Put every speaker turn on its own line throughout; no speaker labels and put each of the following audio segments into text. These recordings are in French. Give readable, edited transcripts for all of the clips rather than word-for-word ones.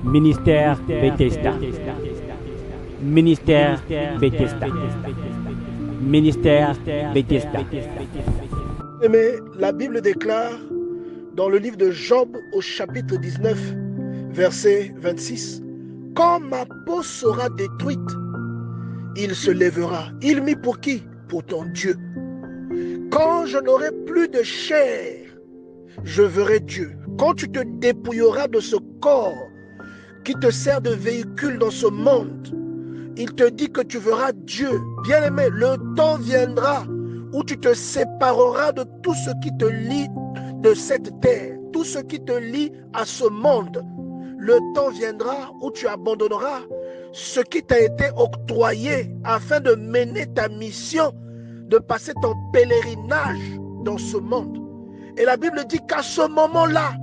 Ministère Bethesda. Ministère Bethesda. Ministère Bethesda.
Mais la Bible déclare dans le livre de Job au chapitre 19, verset 26, « Quand ma peau sera détruite, il se lèvera. Il mit pour qui? Pour ton Dieu. Quand je n'aurai plus de chair, je verrai Dieu. Quand tu te dépouilleras de ce corps qui te sert de véhicule dans ce monde, il te dit que tu verras Dieu. Bien-aimé, le temps viendra où tu te sépareras de tout ce qui te lie de cette terre, tout ce qui te lie à ce monde. Le temps viendra où tu abandonneras ce qui t'a été octroyé afin de mener ta mission, de passer ton pèlerinage dans ce monde. Et la Bible dit qu'à ce moment-là,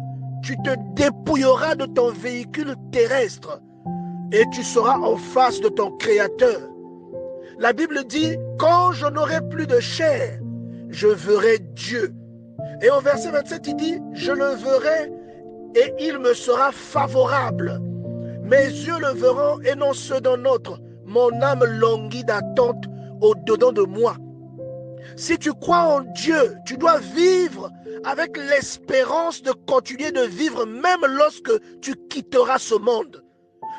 tu te dépouilleras de ton véhicule terrestre et tu seras en face de ton Créateur. La Bible dit, quand je n'aurai plus de chair, je verrai Dieu. Et au verset 27, il dit, je le verrai et il me sera favorable. Mes yeux le verront et non ceux d'un autre. Mon âme languit d'attente au-dedans de moi. Si tu crois en Dieu, tu dois vivre avec l'espérance de continuer de vivre même lorsque tu quitteras ce monde.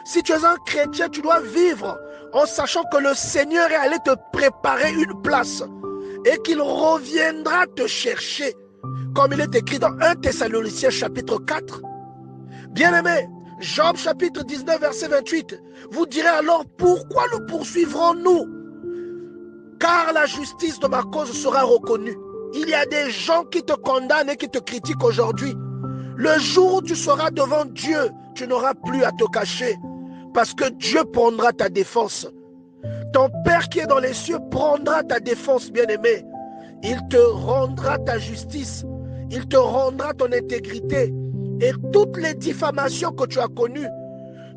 Si tu es un chrétien, tu dois vivre en sachant que le Seigneur est allé te préparer une place et qu'il reviendra te chercher, comme il est écrit dans 1 Thessaloniciens chapitre 4. Bien-aimés, Job chapitre 19 verset 28, vous direz alors, pourquoi nous poursuivrons-nous? Car la justice de ma cause sera reconnue. Il y a des gens qui te condamnent et qui te critiquent aujourd'hui. Le jour où tu seras devant Dieu, tu n'auras plus à te cacher, parce que Dieu prendra ta défense. Ton Père qui est dans les cieux prendra ta défense, bien-aimé. Il te rendra ta justice, il te rendra ton intégrité, et toutes les diffamations que tu as connues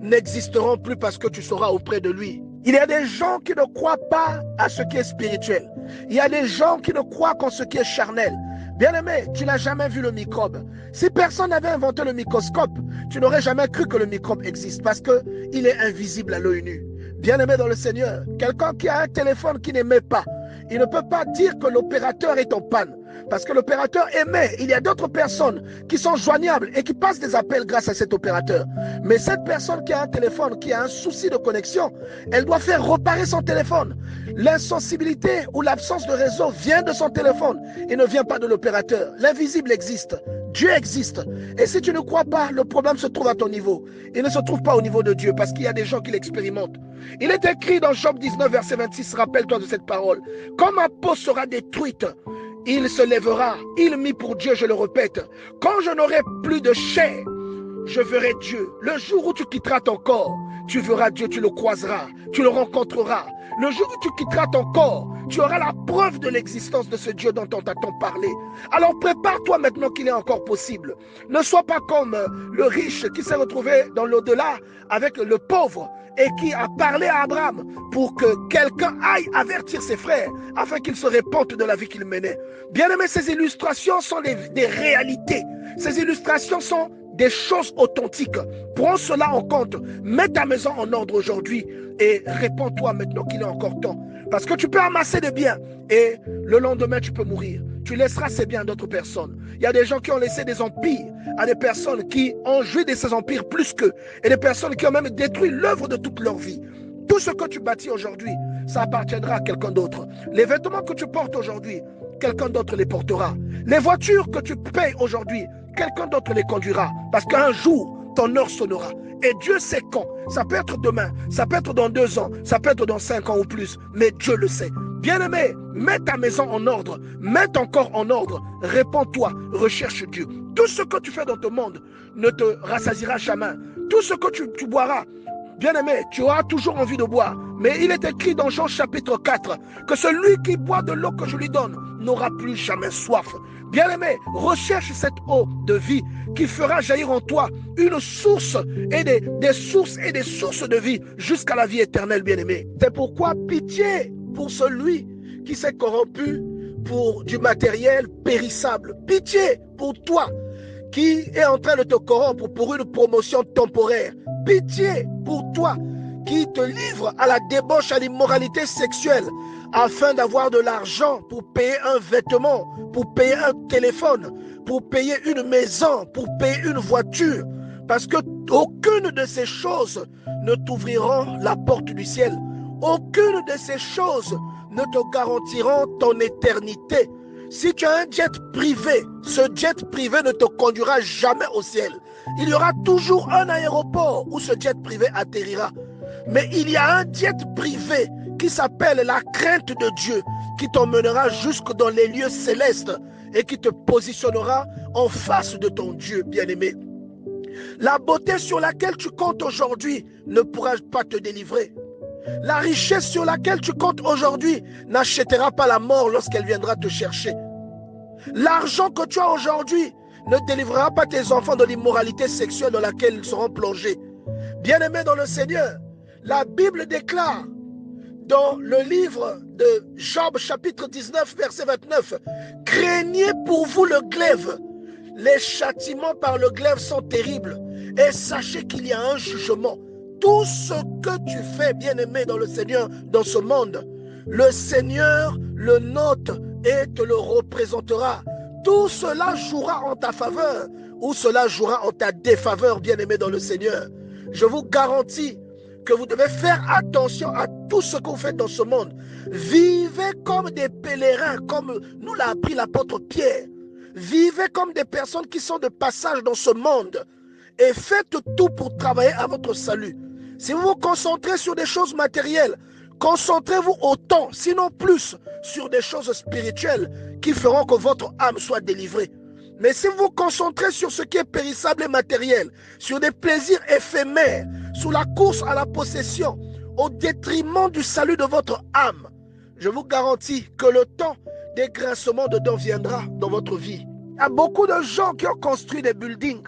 n'existeront plus parce que tu seras auprès de lui. Il y a des gens qui ne croient pas à ce qui est spirituel. Il y a des gens qui ne croient qu'en ce qui est charnel. Bien-aimé, tu n'as jamais vu le microbe. Si personne n'avait inventé le microscope, tu n'aurais jamais cru que le microbe existe parce qu'il est invisible à l'œil nu. Bien-aimé dans le Seigneur, quelqu'un qui a un téléphone qui n'émet pas, il ne peut pas dire que l'opérateur est en panne. Parce que l'opérateur émet. Il y a d'autres personnes qui sont joignables et qui passent des appels grâce à cet opérateur. Mais cette personne qui a un téléphone, qui a un souci de connexion, elle doit faire réparer son téléphone. L'insensibilité ou l'absence de réseau vient de son téléphone et ne vient pas de l'opérateur. L'invisible existe. Dieu existe. Et si tu ne crois pas, le problème se trouve à ton niveau. Il ne se trouve pas au niveau de Dieu parce qu'il y a des gens qui l'expérimentent. Il est écrit dans Job 19, verset 26, rappelle-toi de cette parole. Quand ma peau sera détruite, il se lèvera, il mit pour Dieu, je le répète. Quand je n'aurai plus de chair, je verrai Dieu. Le jour où tu quitteras ton corps, tu verras Dieu, tu le croiseras, tu le rencontreras. Le jour où tu quitteras ton corps, tu auras la preuve de l'existence de ce Dieu dont on t'a tant parlé. Alors prépare-toi maintenant qu'il est encore possible. Ne sois pas comme le riche qui s'est retrouvé dans l'au-delà avec le pauvre et qui a parlé à Abraham pour que quelqu'un aille avertir ses frères afin qu'ils se répandent de la vie qu'il menait. Bien-aimés, ces illustrations sont des réalités. Ces illustrations sont des choses authentiques. Prends cela en compte. Mets ta maison en ordre aujourd'hui et répands-toi maintenant qu'il est encore temps. Parce que tu peux amasser des biens et le lendemain tu peux mourir. Tu laisseras ces biens à d'autres personnes. Il y a des gens qui ont laissé des empires à des personnes qui ont joui de ces empires plus qu'eux. Et des personnes qui ont même détruit l'œuvre de toute leur vie. Tout ce que tu bâtis aujourd'hui, ça appartiendra à quelqu'un d'autre. Les vêtements que tu portes aujourd'hui, quelqu'un d'autre les portera. Les voitures que tu payes aujourd'hui, quelqu'un d'autre les conduira. Parce qu'un jour, ton heure sonnera. Et Dieu sait quand. Ça peut être demain, ça peut être dans 2 ans, ça peut être dans 5 ans ou plus. Mais Dieu le sait. Bien-aimé, mets ta maison en ordre, mets ton corps en ordre, répands-toi, recherche Dieu. Tout ce que tu fais dans ton monde ne te rassasiera jamais. Tout ce que tu boiras, bien-aimé, tu auras toujours envie de boire. Mais il est écrit dans Jean chapitre 4 que celui qui boit de l'eau que je lui donne n'aura plus jamais soif. Bien-aimé, recherche cette eau de vie qui fera jaillir en toi une source et des sources et des sources de vie jusqu'à la vie éternelle, bien-aimé. C'est pourquoi pitié pour celui qui s'est corrompu pour du matériel périssable. Pitié pour toi qui est en train de te corrompre pour une promotion temporaire. Pitié pour toi qui te livre à la débauche, à l'immoralité sexuelle, afin d'avoir de l'argent pour payer un vêtement, pour payer un téléphone, pour payer une maison, pour payer une voiture. Parce que aucune de ces choses ne t'ouvriront la porte du ciel. Aucune de ces choses ne te garantiront ton éternité. Si tu as un jet privé, ce jet privé ne te conduira jamais au ciel. Il y aura toujours un aéroport où ce jet privé atterrira. Mais il y a un jet privé qui s'appelle la crainte de Dieu, qui t'emmènera jusque dans les lieux célestes et qui te positionnera en face de ton Dieu bien-aimé. La beauté sur laquelle tu comptes aujourd'hui ne pourra pas te délivrer. La richesse sur laquelle tu comptes aujourd'hui n'achètera pas la mort lorsqu'elle viendra te chercher. L'argent que tu as aujourd'hui ne délivrera pas tes enfants de l'immoralité sexuelle dans laquelle ils seront plongés. Bien-aimés dans le Seigneur, la Bible déclare dans le livre de Job chapitre 19 verset 29, « Craignez pour vous le glaive. Les châtiments par le glaive sont terribles. Et sachez qu'il y a un jugement. » Tout ce que tu fais, bien-aimé dans le Seigneur, dans ce monde, le Seigneur le note et te le représentera. Tout cela jouera en ta faveur ou cela jouera en ta défaveur, bien-aimé dans le Seigneur. Je vous garantis que vous devez faire attention à tout ce que vous faites dans ce monde. Vivez comme des pèlerins, comme nous l'a appris l'apôtre Pierre. Vivez comme des personnes qui sont de passage dans ce monde et faites tout pour travailler à votre salut. Si vous vous concentrez sur des choses matérielles, concentrez-vous autant, sinon plus, sur des choses spirituelles qui feront que votre âme soit délivrée. Mais si vous vous concentrez sur ce qui est périssable et matériel, sur des plaisirs éphémères, sur la course à la possession, au détriment du salut de votre âme, je vous garantis que le temps des grincements de dents viendra dans votre vie. Il y a beaucoup de gens qui ont construit des buildings.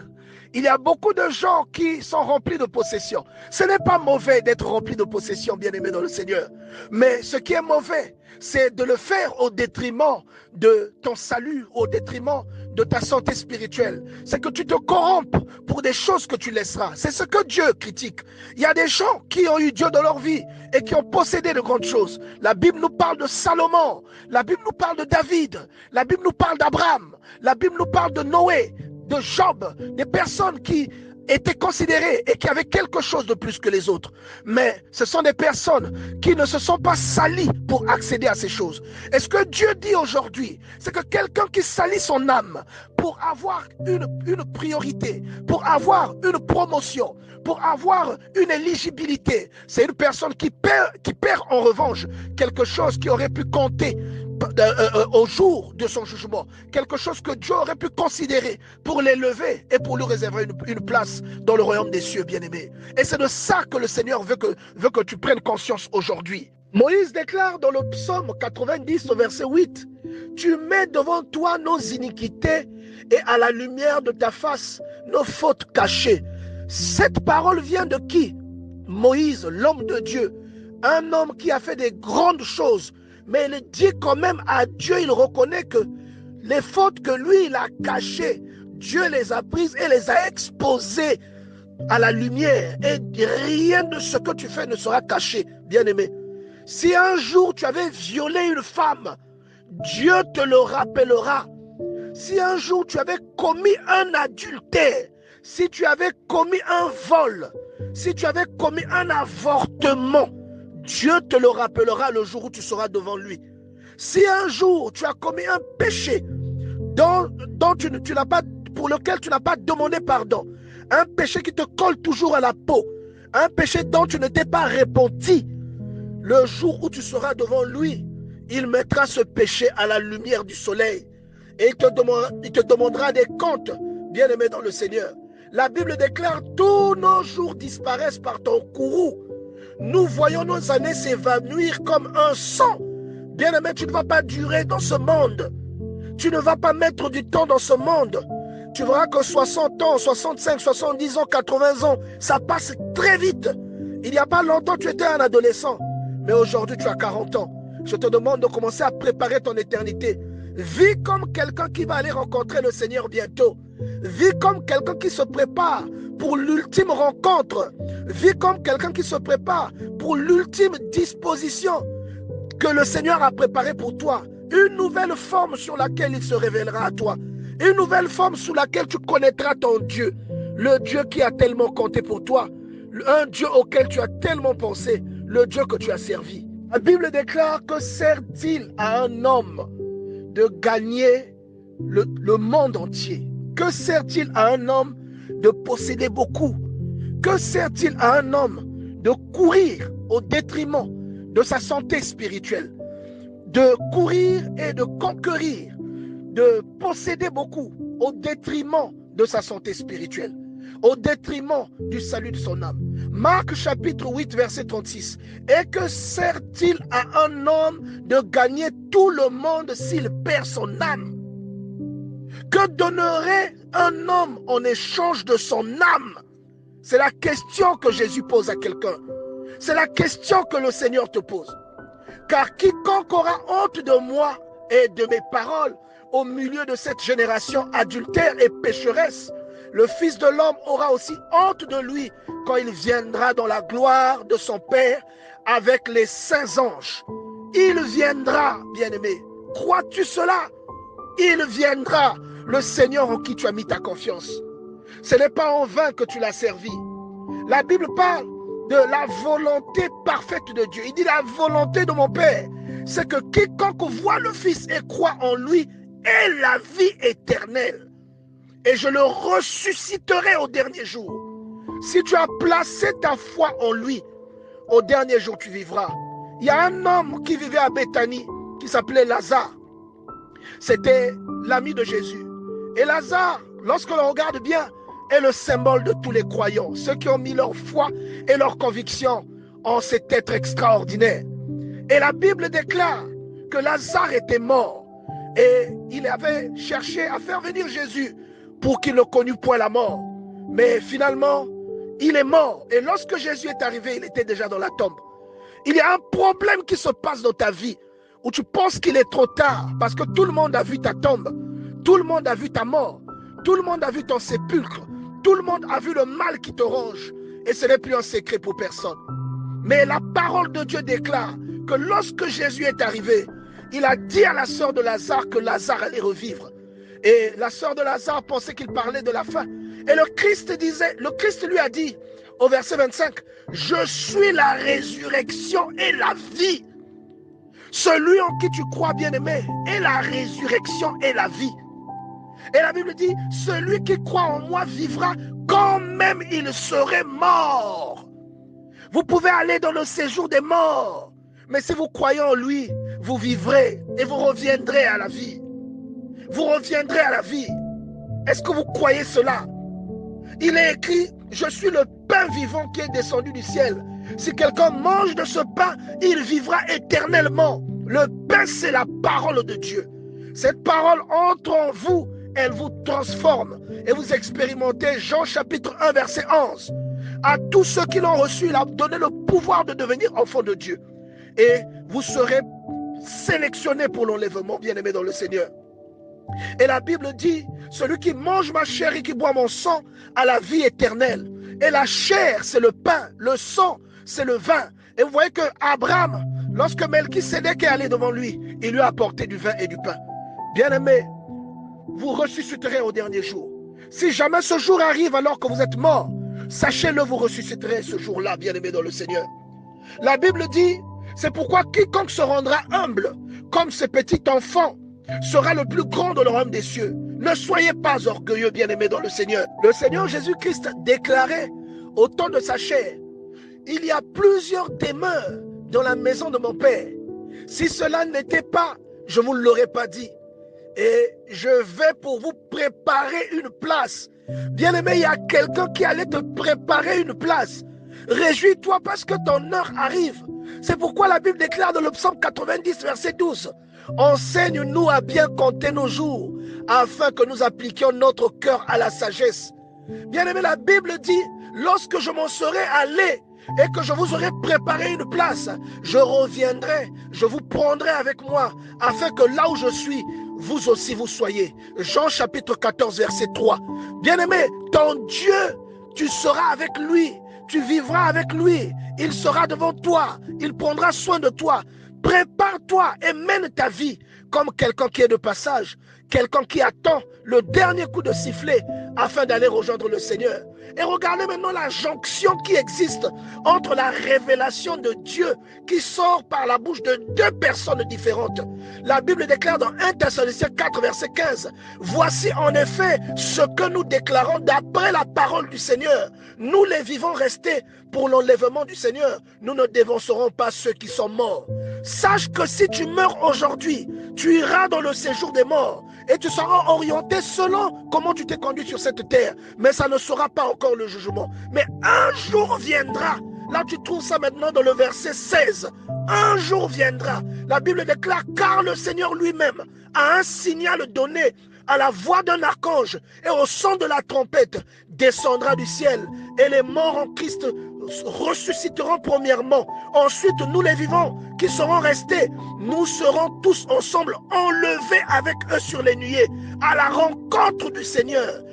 Il y a beaucoup de gens qui sont remplis de possessions. Ce n'est pas mauvais d'être rempli de possessions, bien-aimés dans le Seigneur. Mais ce qui est mauvais, c'est de le faire au détriment de ton salut, au détriment de ta santé spirituelle. C'est que tu te corrompes pour des choses que tu laisseras. C'est ce que Dieu critique. Il y a des gens qui ont eu Dieu dans leur vie et qui ont possédé de grandes choses. La Bible nous parle de Salomon. La Bible nous parle de David. La Bible nous parle d'Abraham. La Bible nous parle de Noé, de Job, des personnes qui étaient considérées et qui avaient quelque chose de plus que les autres. Mais ce sont des personnes qui ne se sont pas salies pour accéder à ces choses. Et ce que Dieu dit aujourd'hui, c'est que quelqu'un qui salit son âme pour avoir une priorité, pour avoir une promotion, pour avoir une éligibilité, c'est une personne qui perd en revanche quelque chose qui aurait pu compter au jour de son jugement, quelque chose que Dieu aurait pu considérer pour l'élever et pour lui réserver une place dans le royaume des cieux, bien-aimé. Et c'est de ça que le Seigneur veut que tu prennes conscience aujourd'hui. Moïse déclare dans le psaume 90 au verset 8, « Tu mets devant toi nos iniquités et à la lumière de ta face nos fautes cachées. » Cette parole vient de qui? Moïse, l'homme de Dieu, un homme qui a fait des grandes choses. Mais il dit quand même à Dieu, il reconnaît que les fautes que lui, il a cachées, Dieu les a prises et les a exposées à la lumière. Et rien de ce que tu fais ne sera caché, bien-aimé. Si un jour tu avais violé une femme, Dieu te le rappellera. Si un jour tu avais commis un adultère, si tu avais commis un vol, si tu avais commis un avortement, Dieu te le rappellera le jour où tu seras devant lui. Si un jour tu as commis un péché pour lequel tu n'as pas demandé pardon, un péché qui te colle toujours à la peau, un péché dont tu ne t'es pas repenti, le jour où tu seras devant lui, il mettra ce péché à la lumière du soleil et il te demandera des comptes, bien-aimé dans le Seigneur. La Bible déclare: tous nos jours disparaissent par ton courroux. Nous voyons nos années s'évanouir comme un sang. Bien-aimé, tu ne vas pas durer dans ce monde. Tu ne vas pas mettre du temps dans ce monde. Tu verras que 60 ans, 65, 70 ans, 80 ans, ça passe très vite. Il n'y a pas longtemps, tu étais un adolescent. Mais aujourd'hui, tu as 40 ans. Je te demande de commencer à préparer ton éternité. Vis comme quelqu'un qui va aller rencontrer le Seigneur bientôt. Vis comme quelqu'un qui se prépare pour l'ultime rencontre. Vis comme quelqu'un qui se prépare pour l'ultime disposition que le Seigneur a préparée pour toi. Une nouvelle forme sur laquelle il se révélera à toi. Une nouvelle forme sous laquelle tu connaîtras ton Dieu. Le Dieu qui a tellement compté pour toi. Un Dieu auquel tu as tellement pensé. Le Dieu que tu as servi. La Bible déclare que sert-il à un homme de gagner le monde entier? Que sert-il à un homme de posséder beaucoup? Que sert-il à un homme de courir au détriment de sa santé spirituelle? De courir et de conquérir, de posséder beaucoup au détriment de sa santé spirituelle, au détriment du salut de son âme. Marc chapitre 8 verset 36. Et que sert-il à un homme de gagner tout le monde s'il perd son âme? Que donnerait un homme en échange de son âme? C'est la question que Jésus pose à quelqu'un. C'est la question que le Seigneur te pose. Car quiconque aura honte de moi et de mes paroles au milieu de cette génération adultère et pécheresse, le Fils de l'homme aura aussi honte de lui quand il viendra dans la gloire de son Père avec les saints anges. Il viendra, bien-aimé. Crois-tu cela? Il viendra, le Seigneur en qui tu as mis ta confiance. Ce n'est pas en vain que tu l'as servi. La Bible parle de la volonté parfaite de Dieu. Il dit la volonté de mon Père, c'est que quiconque voit le Fils et croit en lui ait la vie éternelle. Et je le ressusciterai au dernier jour. Si tu as placé ta foi en lui, au dernier jour tu vivras. Il y a un homme qui vivait à Béthanie qui s'appelait Lazare. C'était l'ami de Jésus. Et Lazare, lorsque l'on regarde bien, est le symbole de tous les croyants, ceux qui ont mis leur foi et leur conviction en cet être extraordinaire. Et la Bible déclare que Lazare était mort et il avait cherché à faire venir Jésus pour qu'il ne connût point la mort. Mais finalement, il est mort. Et lorsque Jésus est arrivé, il était déjà dans la tombe. Il y a un problème qui se passe dans ta vie où tu penses qu'il est trop tard parce que tout le monde a vu ta tombe, tout le monde a vu ta mort, tout le monde a vu ton sépulcre, tout le monde a vu le mal qui te ronge et ce n'est plus un secret pour personne. Mais la parole de Dieu déclare que lorsque Jésus est arrivé, il a dit à la sœur de Lazare que Lazare allait revivre. Et la sœur de Lazare pensait qu'il parlait de la fin. Et le Christ lui a dit au verset 25, « Je suis la résurrection et la vie. Celui en qui tu crois, bien-aimé, est la résurrection et la vie. » Et la Bible dit, « Celui qui croit en moi vivra quand même il serait mort. » Vous pouvez aller dans le séjour des morts, mais si vous croyez en lui, vous vivrez et vous reviendrez à la vie. Vous reviendrez à la vie. Est-ce que vous croyez cela? Il est écrit, je suis le pain vivant qui est descendu du ciel. Si quelqu'un mange de ce pain, il vivra éternellement. Le pain, c'est la parole de Dieu. Cette parole entre en vous, elle vous transforme. Et vous expérimentez Jean chapitre 1 verset 11. À tous ceux qui l'ont reçu, il a donné le pouvoir de devenir enfants de Dieu. Et vous serez sélectionnés pour l'enlèvement, bien-aimés dans le Seigneur. Et la Bible dit, celui qui mange ma chair et qui boit mon sang a la vie éternelle. Et la chair, c'est le pain, le sang, c'est le vin. Et vous voyez que Abraham, lorsque Melchisédek est allé devant lui, il lui a apporté du vin et du pain. Bien-aimés, vous ressusciterez au dernier jour. Si jamais ce jour arrive alors que vous êtes mort, sachez-le, vous ressusciterez ce jour-là, bien-aimés dans le Seigneur. La Bible dit, c'est pourquoi quiconque se rendra humble, comme ce petit enfant, sera le plus grand dans le royaume des cieux. Ne soyez pas orgueilleux, bien-aimés dans le Seigneur. Le Seigneur Jésus-Christ déclarait au temps de sa chair, il y a plusieurs demeures dans la maison de mon Père. Si cela n'était pas, je ne vous l'aurais pas dit. Et je vais pour vous préparer une place. Bien-aimé, il y a quelqu'un qui allait te préparer une place. Réjouis-toi parce que ton heure arrive. C'est pourquoi la Bible déclare dans le psaume 90, verset 12, « Enseigne-nous à bien compter nos jours, afin que nous appliquions notre cœur à la sagesse. » Bien-aimé, la Bible dit, « Lorsque je m'en serai allé et que je vous aurai préparé une place, je reviendrai, je vous prendrai avec moi, afin que là où je suis, vous aussi vous soyez. Jean chapitre 14, verset 3. Bien-aimé, ton Dieu, tu seras avec lui, tu vivras avec lui, il sera devant toi, il prendra soin de toi. Prépare-toi et mène ta vie comme quelqu'un qui est de passage, quelqu'un qui attend le dernier coup de sifflet afin d'aller rejoindre le Seigneur. Et regardez maintenant la jonction qui existe entre la révélation de Dieu qui sort par la bouche de deux personnes différentes. La Bible déclare dans 1 Thessaloniciens 4, verset 15, « Voici en effet ce que nous déclarons d'après la parole du Seigneur. Nous les vivants restés pour l'enlèvement du Seigneur, nous ne dévancerons pas ceux qui sont morts. » Sache que si tu meurs aujourd'hui, tu iras dans le séjour des morts et tu seras orienté selon comment tu t'es conduit sur cette terre. Mais ça ne sera pas encore le jugement. Mais un jour viendra. Là, tu trouves ça maintenant dans le verset 16. Un jour viendra. La Bible déclare, car le Seigneur lui-même a un signal donné à la voix d'un archange et au son de la trompette descendra du ciel et les morts en Christ ressusciteront premièrement. Ensuite, nous les vivants qui serons restés, nous serons tous ensemble enlevés avec eux sur les nuées à la rencontre du Seigneur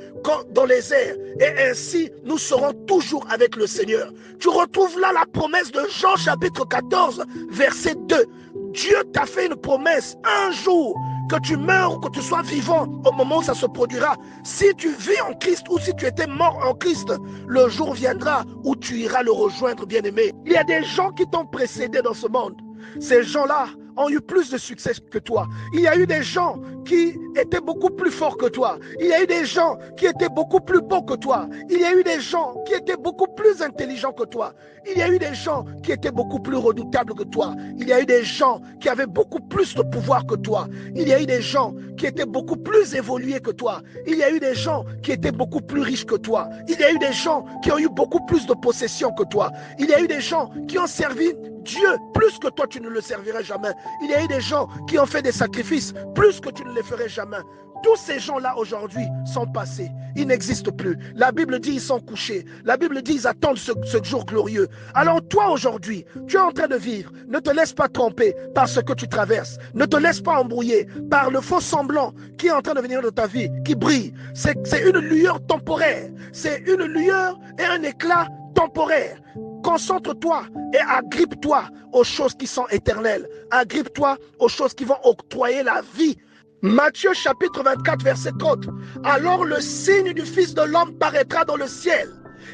dans les airs, et ainsi nous serons toujours avec le Seigneur. Tu retrouves là la promesse de Jean chapitre 14 verset 2. Dieu t'a fait une promesse, un jour que tu meurs ou que tu sois vivant au moment où ça se produira. Si tu vis en Christ ou si tu étais mort en Christ, le jour viendra où tu iras le rejoindre, bien-aimé. Il y a des gens qui t'ont précédé dans ce monde. Ces gens-là ont eu plus de succès que toi. Il y a eu des gens qui étaient beaucoup plus forts que toi. Il y a eu des gens qui étaient beaucoup plus beaux que toi. Il y a eu des gens qui étaient beaucoup plus intelligents que toi. Il y a eu des gens qui étaient beaucoup plus redoutables que toi. Il y a eu des gens qui avaient beaucoup plus de pouvoir que toi. Il y a eu des gens qui étaient beaucoup plus évolués que toi. Il y a eu des gens qui étaient beaucoup plus riches que toi. Il y a eu des gens qui ont eu beaucoup plus de possessions que toi. Il y a eu des gens qui ont servi Dieu plus que toi tu ne le servirais jamais. Il y a eu des gens qui ont fait des sacrifices plus que tu ne les ferais jamais. Tous ces gens-là aujourd'hui sont passés. Ils n'existent plus. La Bible dit ils sont couchés. La Bible dit ils attendent ce jour glorieux. Alors toi aujourd'hui, tu es en train de vivre. Ne te laisse pas tromper par ce que tu traverses. Ne te laisse pas embrouiller par le faux semblant qui est en train de venir de ta vie, qui brille. C'est une lueur temporaire. C'est une lueur et un éclat temporaire. Concentre-toi et agrippe-toi aux choses qui sont éternelles. Agrippe-toi aux choses qui vont octroyer la vie. Matthieu chapitre 24 verset 30. Alors le signe du Fils de l'homme paraîtra dans le ciel.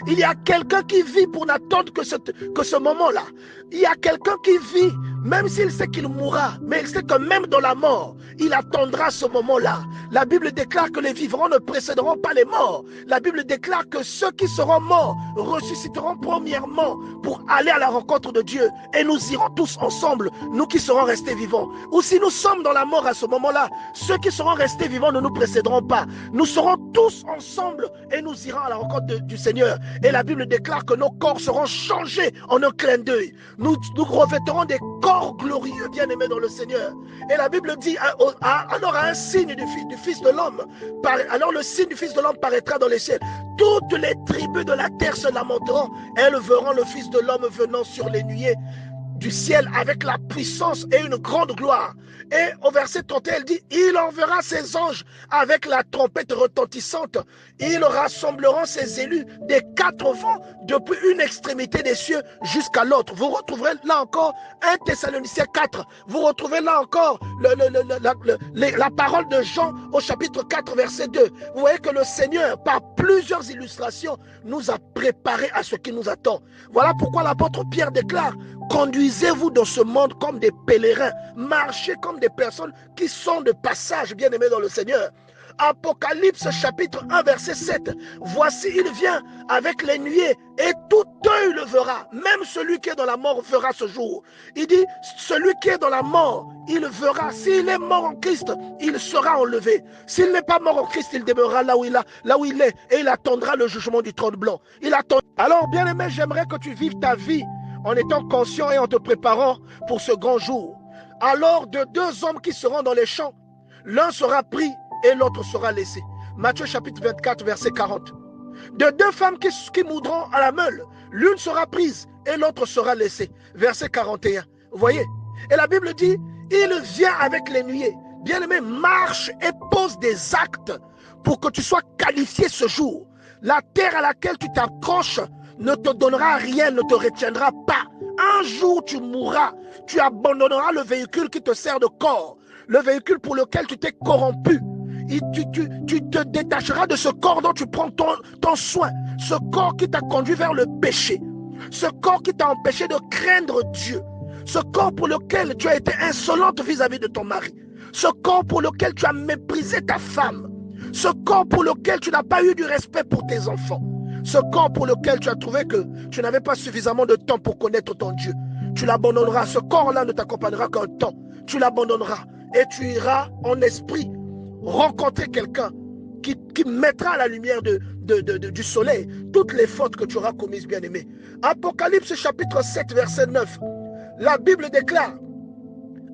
Il y a quelqu'un qui vit pour n'attendre que ce moment-là. Il y a quelqu'un qui vit, même s'il sait qu'il mourra, mais il sait que même dans la mort, il attendra ce moment-là. La Bible déclare que les vivants ne précéderont pas les morts. La Bible déclare que ceux qui seront morts ressusciteront premièrement pour aller à la rencontre de Dieu. Et nous irons tous ensemble, nous qui serons restés vivants. Ou si nous sommes dans la mort à ce moment-là, ceux qui seront restés vivants ne nous précéderont pas. Nous serons tous ensemble et nous irons à la rencontre du Seigneur. Et la Bible déclare que nos corps seront changés en un clin d'œil. Nous revêterons des corps glorieux, bien-aimés dans le Seigneur. Et la Bible dit, alors un signe du Fils de l'homme, alors le signe du Fils de l'homme paraîtra dans les ciels. Toutes les tribus de la terre se lamenteront. Elles verront le Fils de l'homme venant sur les nuées du ciel avec la puissance et une grande gloire. Et au verset 31, elle dit, il enverra ses anges avec la trompette retentissante. Ils rassembleront ses élus des quatre vents depuis une extrémité des cieux jusqu'à l'autre. Vous retrouverez là encore 1 Thessaloniciens 4. Vous retrouvez là encore la parole de Jean au chapitre 4 verset 2. Vous voyez que le Seigneur, par plusieurs illustrations, nous a préparés à ce qui nous attend. Voilà pourquoi l'apôtre Pierre déclare, conduisez-vous dans ce monde comme des pèlerins, marchez comme des personnes qui sont de passage, bien-aimés dans le Seigneur. Apocalypse chapitre 1 verset 7. Voici il vient avec les nuées et tout œil le verra. Même celui qui est dans la mort verra ce jour. Il dit celui qui est dans la mort, il verra. S'il est mort en Christ, il sera enlevé. S'il n'est pas mort en Christ, il demeurera là où il est et il attendra le jugement du trône blanc. Il attend. Alors bien-aimé, j'aimerais que tu vives ta vie en étant conscient et en te préparant pour ce grand jour. Alors de deux hommes qui seront dans les champs, l'un sera pris et l'autre sera laissé. Matthieu chapitre 24 verset 40. De deux femmes qui moudront à la meule, l'une sera prise et l'autre sera laissée. Verset 41. Vous voyez? Et la Bible dit, il vient avec les nuées. Bien-aimé, marche et pose des actes pour que tu sois qualifié ce jour. La terre à laquelle tu t'accroches ne te donnera rien, ne te retiendra pas. Un jour, tu mourras. Tu abandonneras le véhicule qui te sert de corps, le véhicule pour lequel tu t'es corrompu. Et tu te détacheras de ce corps dont tu prends ton soin, ce corps qui t'a conduit vers le péché, ce corps qui t'a empêché de craindre Dieu, ce corps pour lequel tu as été insolente vis-à-vis de ton mari, ce corps pour lequel tu as méprisé ta femme, ce corps pour lequel tu n'as pas eu du respect pour tes enfants, ce corps pour lequel tu as trouvé que tu n'avais pas suffisamment de temps pour connaître ton Dieu. Tu l'abandonneras. Ce corps-là ne t'accompagnera qu'un temps. Tu l'abandonneras et tu iras en esprit rencontrer quelqu'un qui mettra à la lumière du soleil toutes les fautes que tu auras commises, bien-aimé. Apocalypse chapitre 7, verset 9. La Bible déclare: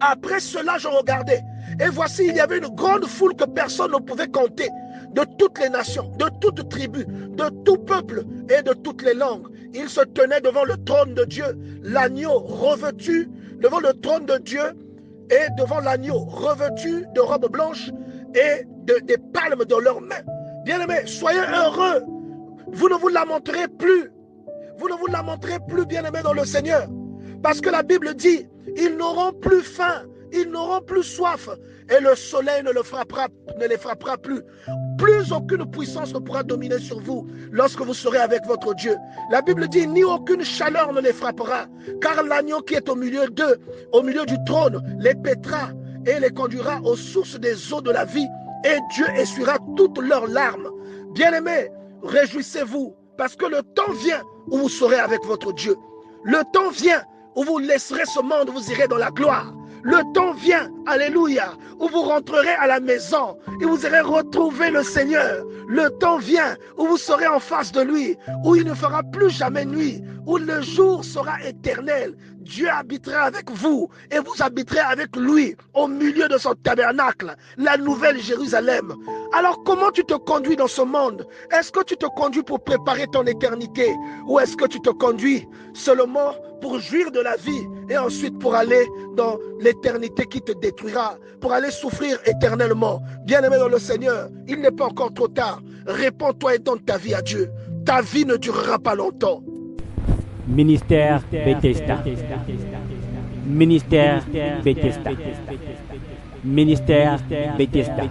après cela, je regardais, et voici, il y avait une grande foule que personne ne pouvait compter, de toutes les nations, de toutes tribus, de tout peuple et de toutes les langues. Ils se tenaient devant le trône de Dieu, l'agneau revêtu, devant le trône de Dieu et devant l'agneau revêtu de robes blanches et des palmes dans leurs mains. Bien-aimés, soyez heureux. Vous ne vous lamenterez plus. Vous ne vous lamenterez plus, bien-aimés, dans le Seigneur. Parce que la Bible dit, ils n'auront plus faim, ils n'auront plus soif, et le soleil ne les frappera plus. Plus aucune puissance ne pourra dominer sur vous lorsque vous serez avec votre Dieu. La Bible dit, ni aucune chaleur ne les frappera, car l'agneau qui est au milieu d'eux, au milieu du trône, les paîtra et les conduira aux sources des eaux de la vie, et Dieu essuiera toutes leurs larmes. Bien-aimés, réjouissez-vous, parce que le temps vient où vous serez avec votre Dieu. Le temps vient où vous laisserez ce monde, vous irez dans la gloire. Le temps vient, alléluia, où vous rentrerez à la maison et vous irez retrouver le Seigneur. Le temps vient où vous serez en face de lui, où il ne fera plus jamais nuit, où le jour sera éternel. Dieu habitera avec vous et vous habiterez avec lui au milieu de son tabernacle, la nouvelle Jérusalem. Alors comment tu te conduis dans ce monde? Est-ce que tu te conduis pour préparer ton éternité ou est-ce que tu te conduis seulement pour jouir de la vie et ensuite pour aller dans l'éternité qui te détruira, pour aller souffrir éternellement? Bien-aimé dans le Seigneur, il n'est pas encore trop tard. Réponds-toi et donne ta vie à Dieu. Ta vie ne durera pas longtemps.
Ministère Bethesda. Ministère Bethesda. Ministère Bethesda.